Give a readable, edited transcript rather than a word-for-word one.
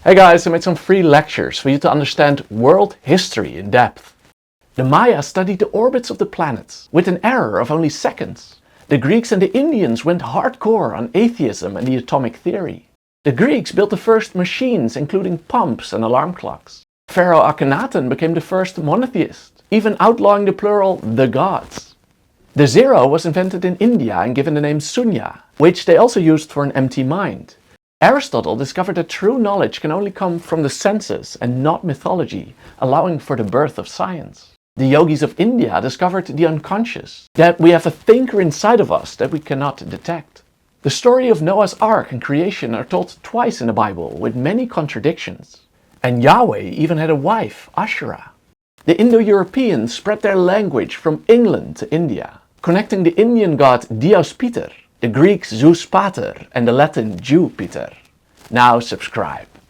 Hey guys, I made some free lectures for you to understand world history in depth. The Maya studied the orbits of the planets with an error of only seconds. The Greeks and the Indians went hardcore on atheism and the atomic theory. The Greeks built the first machines, including pumps and alarm clocks. Pharaoh Akhenaten became the first monotheist, even outlawing the plural the gods. The zero was invented in India and given the name Sunya, which they also used for an empty mind. Aristotle discovered that true knowledge can only come from the senses and not mythology, allowing for the birth of science. The yogis of India discovered the unconscious, that we have a thinker inside of us that we cannot detect. The story of Noah's Ark and creation are told twice in the Bible with many contradictions. And Yahweh even had a wife, Asherah. The Indo-Europeans spread their language from England to India, connecting the Indian god Dios Peter, the Greek Zeus Pater and the Latin Jupiter. Now subscribe.